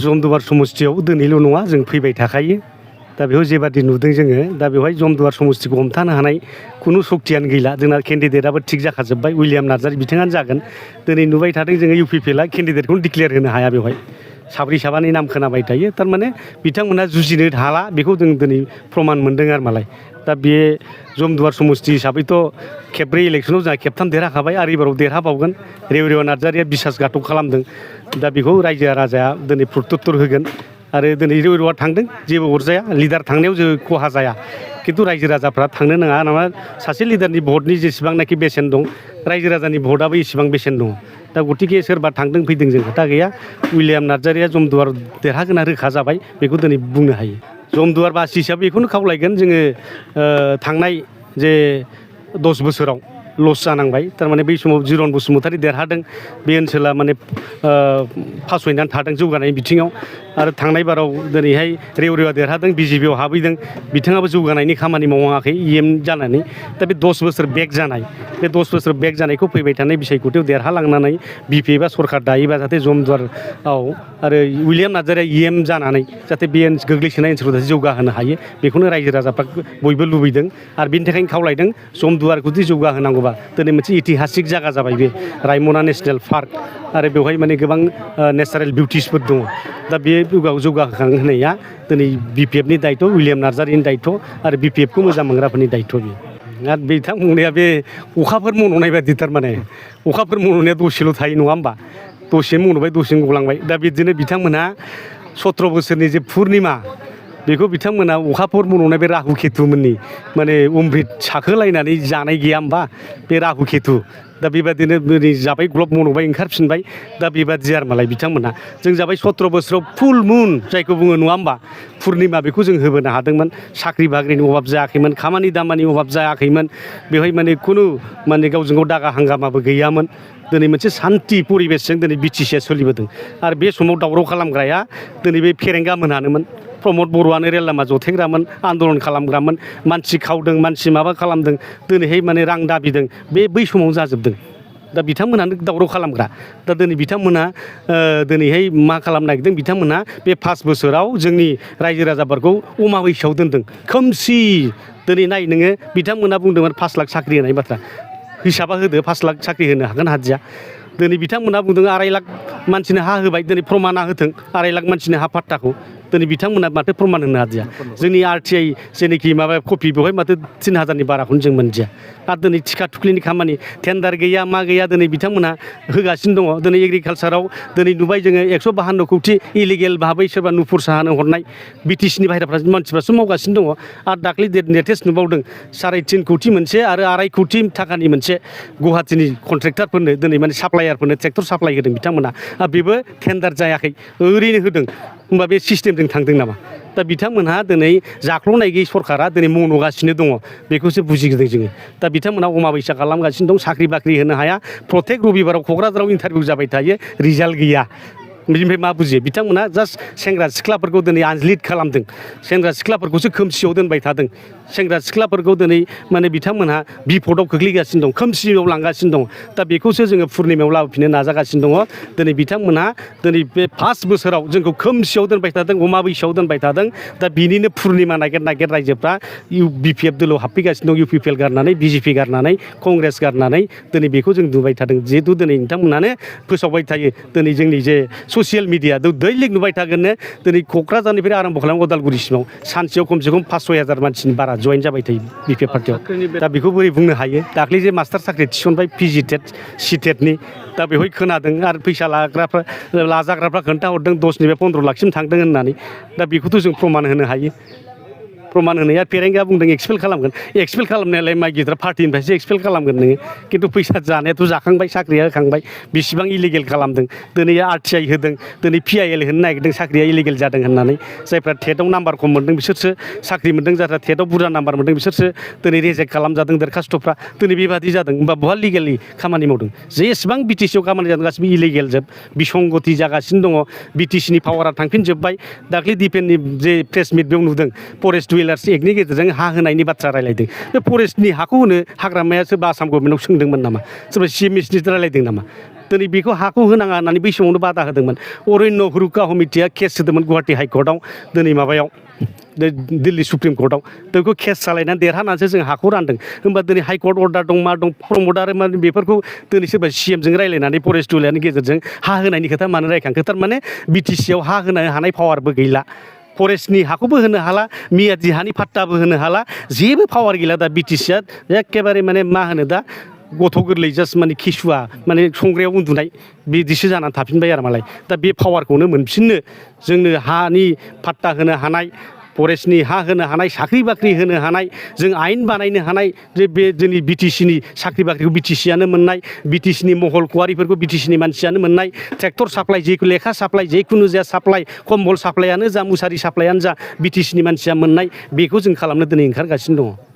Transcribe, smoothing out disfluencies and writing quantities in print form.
जमदुवार समस्थियाव दिनैल' नङा जों फैबाय थाखायो दा बेयाव जेबादि नुदों जोङो दा बेवहाय जमदुवार समस्थिखौ हमथानो हानाय खुनु सक्तियानो गैला जोंना केन्डिडेटआबो थिग जाखाजोब्बाय उइलियाम नार्जारी बिथाङानो जागोन दिनै नुबाय थादों जोङो UPPLआ केन्डिडेटखौनो डिक्लेयार होनो हाया बेवहाय साब्रै साबानि नाम खोनाबाय थायो थारमाने बिथांमोना जुजिनो हाला बेखौ जों दिनै प्रमान मोनदों आरो मालाय दा बे जमदुवार समस्ति हिसाबैथ' खेबब्रै इलेक्सनाव जोंहा खेबथाम देरहाखाबाय आरो एबाराव देरहाबावगोन रेवरेवा नार्जारीया बिसासघातक खालामदों दा बेखौ रायजो राजाया दिनै प्रत्युत्तर होगोन आरो दिनै रेवरेवा थांदों जेबो अरजाया लिडार थांनायाव जेबो खहा जाया खिन्थु रायजो राजाफ्रा थांनो नाङा नामा सासे लिडारनि भटनि जेसेबांनाखि बेसेन दं रायजो राजानि भटआबो इसेबां बेसेन दङ दा गतिके सोरबा थांदों फैदों जों खोथा गैया उइलियाम नार्जारीया जमदुवार देरहागोना रोखा जाबाय बेखौ दिनै बुंनो हायो जमदुवार बासि हिसाबै बेखौनो खावलायगोन जोङो थांनाय जे 10 बोसोराव लस जानांबाय थारमाने बै समाव जिरन बसुमतारी देरहादों बे ओनसोला माने फासयनानै थादों जौगानायनि बिथिङाव आरो थांनाय बाराव दिनैहाय रेवरेवा देरहादों BJPआव हाबहैदों बिथाङाबो जौगानायनि खामानि मावाखै EM जानानै दा बे 10 बोसोर बेक जानाय बे 10 बोसोर बेक जानायखौ फैबाय थानाय बिसायख'थियाव देरहालांनानै BP एबा सरकार दायोबा जाहाथे जमदुवाराव आरो उइलियाम नार्जारीया EM जानानै जाहाथे बे गोग्लैसोनाय ओनसोलखौ जौगाहोनो हायो बेखौनो रायजो राजाफ्रा बयबो लुबैदों आरो बेनि थाखायनो खावलायदों जमदुवारखौ जुदि जौगाहोनांगौबा दिनै मोनसे इतिहासिक जायगा जाबाय बे रायमना नेसनेल पार्क आरो बेवहाय माने गोबां नेचारेल बिउटिसफोर दङ दा बे जौगाहोनाया दिनै BPFनि दायथ' उइलियाम नार्जारीनि दायथ' आरो BPFखौ मोजां मोनग्राफोरनि दायथ' बेयो आरो बिथां बुंनाया बे अखाफोर मन'नाय बायदि थारमाने अखाफोर मन'नाया दसेल' थायो नङा होमबा दसे मन'बाय दसेनो गलांबाय दा बिदिनो बिथांमोनहा 17 बोसोरनि जे पुर्निमा बेखौ बिथांमोना अखाफोर मन'नाय बे राहु केतुमोननि माने अमृत साखोलायनानै जानाय गैया होमबा बे राहु केतु दा बेबादिनो दिनै जाबाय ग्लब मन'बाय ओंखारफिनबाय दा बेबादि आरो मालाय बिथांमोनहा जों जाबाय 17 बोसोराव फुल मुन जायखौ बुङो नङा होमबा पुर्निमा बेखौ जों होबोनो हादोंमोन साख्रि बाख्रिनि अभाब जायाखैमोन खामानि दामानि अभाब जायाखैमोन बेवहाय माने खुनु माने गावजों गाव दागा हांगामाबो गैयामोन दिनै मोनसे सान्थि परिबेसजों दिनै BTCआ सोलिबोदों आरो बे समाव दावराव खालामग्राया दिनै बे फेरेंगा मोनहानोमोन प्रमद बर'आनो रेल लामा जथेग्रामोन आन्दलन खालामग्रामोन मानसि खावदों मानसि माबा खालामदों दिनैहाय माने रां दाबिदों बै समाव जाजोबदों दा बिथांमोनानो दावराव खालामग्रा दा दिनै बिथांमोना दिनैहाय मा खालामनो नागिरदों बिथांमोना बे 5 बोसोराव जोंनि रायजो राजाफोरखौ अमाबैसायाव दोनदों खोमसि दिनै नाय नोङो बिथांमोना बुंदोंमोन 5 लाख साख्रि होनाय बाथ्रा हिसाबा होदो 5 लाख साख्रि होनो हागोन हादिया दिनै बिथांमोना बुंदों 2.5 लाख मानसिनो हा होबाय दिनै प्रमाना होथों 2.5 लाख मानसिनो हा पाट्टाखौ दिनै बिथांमोना माथो प्रमान होनो हादिया जोंनि RTI जेनोखि माबा कपि बेवहाय माथो 3000नि बाराखौनो जों मोनदिया आरो दिनै थिखा थुख्लिनि खामानि टेन्डार गैया मा गैया दिनै बिथांमोना होगासिनो दङ दिनै एग्रिकालसाराव दिनै नुबाय जोङो 152 कौटि इलिगेल भाबै सोरबा नुपुर साहानो हरनाय BTCनि बाहेराफ्रा मानसिफ्रासो मावगासिनो दङ आरो दाख्लै लेटेस्ट नुबावदों 3.5 कौटि मोनसे आरो 2.5 कौटि थाखानि मोनसे गुवाहाटीनि कन्ट्रेक्टरफोरनो दिनै माने साप्लायारफोरनो ट्रेक्टर साप्लाय होदों बिथांमोना आरो बेबो टेन्डार जायाखै ओरैनो होदों होमबा बे सिस्टेमजों थांदों नामा दा बिथांमोनहा दिनै जाख्ल'नाय गैयै सरकारा दिनै मन'गासिनो दङ बेखौसो बुजिगोदों जोङो दा बिथांमोनहा अमाबैसा खालामगासिनो दं साख्रि बाख्रि होनो हाया प्रत्येक रबिबाराव क'क्राझाराव इन्टारभिउ जाबाय थायो रिजाल्ट गैया बिनिफ्राय मा बुजियो बिथांमोना जास्ट सेंग्रा सिख्लाफोरखौ दिनै आनलिड खालामदों सेंग्रा सिख्लाफोरखौसो खोमसियाव दोनबाय थादों सेंग्रा सिख्लाफोरखौ दिनै माने बिथांमोनहा बिपदआव खोख्लैगासिनो दं खोमसियाव लांगासिनो दं दा बेखौसो जोङो पुर्निमायाव लाबोफिननो नाजागासिनो दङ दिनै बिथांमोनहा दिनै बे 5 बोसोराव जोंखौ खोमसियाव दोनबाय थादों अमाबैसायाव दोनबाय थादों दा बिनिनो पुर्निमा नागिर रायजोफ्रा BPF दोलोआव हाबफैगासिनो दं UPPL गारनानै BJP गारनानै कंग्रेस गारनानै दिनै बेखौ जों नुबाय थादों जिहेतु दिनै बिथांमोनानो फोसावबाय थायो दिनै जोंनि जे ससियेल मिडिया दैलिक नुबाय थागोननो दिनै क'क्राझारनिफ्राय आरम्भ खालाम उदालगुरिसिमाव सानसेयाव खमसे खम 5-6 मानसिनि बारा जइन जाबाय थायो BPF पार्टियाव दा बेखौ बोरै बुंनो हायो दाख्लै जे मास्टार साख्रि थिसनबाय PG टेट CTETनि दा बेवहाय खोनादों आरो फैसा लाजाग्राफ्रा खोन्थाहरदों 10निफ्राय 15 लाखसिम थांदों होननानै दा बेखौथ' जों प्रमान होनो हायो प्रमान होनाया फेरेंगा बुंदों एक्सपेल खालामगोन एक्सपेल खालामनायालाय माइ गिदिरा पार्टिनिफ्रायसो एक्सपेल खालामगोन नोङो खिन्थु फैसा जानायाथ' जाखांबाय साख्रिया होखांबाय बेसेबां इलिगेल खालामदों दिनै RTI होदों दिनै PIL होनो नागिरदों साख्रिया इलिगेल जादों होननानै जायफ्रा टेटआव नाम्बार खम मोनदों बिसोरसो साख्रि मोनदों जायफ्रा टेटआव बुरजा नाम्बार मोनदों बिसोरसो दिनै रिजेक्ट खालामजादों दरखास्थ'फ्रा दिनै बेबादि जादों होमबा बहा लिगेलि खामानि मावदों जेसेबां BTCआव खामानि जादों गासिबो इलिगेल जोब बिसंगति जागासिनो दङ BTCनि पावारा थांफिनजोब्बाय दाख्लै डिफेन्सनि जे प्रेस मिट बेयाव नुदों फरेस्ट एक्टनि गेजेरजों हा होनायनि बाथ्रा रायलायदों बे फरेस्टनि हाखौ होनो हाग्रामाया सोरबा आसाम गभर्नमेन्टआव सोंदोंमोन नामा सोरबा CM मिनिस्टार रायलायदों नामा दिनै बेखौ हाखौ होनाङा होननानै बै समावनो बादा होदोंमोन अरण्य हुरुका कमिटिया केस होदोंमोन गुवाहाटि हाइकर्टआव दिनै माबायाव दिल्ली सुप्रिम कर्टआव बेखौ केस सालायनानै देरहानानैसो जों हाखौ रानदों होमबा दिनै हाइकर्ट अर्डार दं मा दं प्रमटार माने बेफोरखौ दिनै सोरबा CMजों रायज्लायनानै फरेस्ट विलारनि गेजेरजों हा होनायनि खोथा मानो रायखांखो थारमाने BTCआव हा होनो हानाय पावारबो गैला फरेस्टनि हाखौबो होनो हाला मियादि हानि फाट्टाबो होनो हाला जेबो पावार गैला दा BTCआ एखेबारे माने मा होनो दा गथ' गोरलै जास्ट माने खिसुआ माने संग्रायाव उन्दुनाय बिदिसो जानानै थाफिनबाय आरो मालाय दा बे पावारखौनो मोनफिननो जोंनो हानि फाट्टा होनो हानाय फरेस्टनि हा होनो हानाय साख्रि बाख्रि होनो हानाय जों आयेन बानायनो हानाय जे बे जोंनि BTCनि साख्रि बाख्रिखौ BTCआनो मोननाय BTCनि महल कुवारिफोरखौ BTCनि मानसियानो मोननाय ट्रेक्टर साप्लाइ जेखुनु लेखा साप्लाइ जेखुनु जाया साप्लाइ कम्बल साप्लाइयानो जा मुसारि साप्लाइयानो जा BTCनि मानसिया मोननाय बेखौ जों खालामनो दिनै ओंखारगासिनो दङ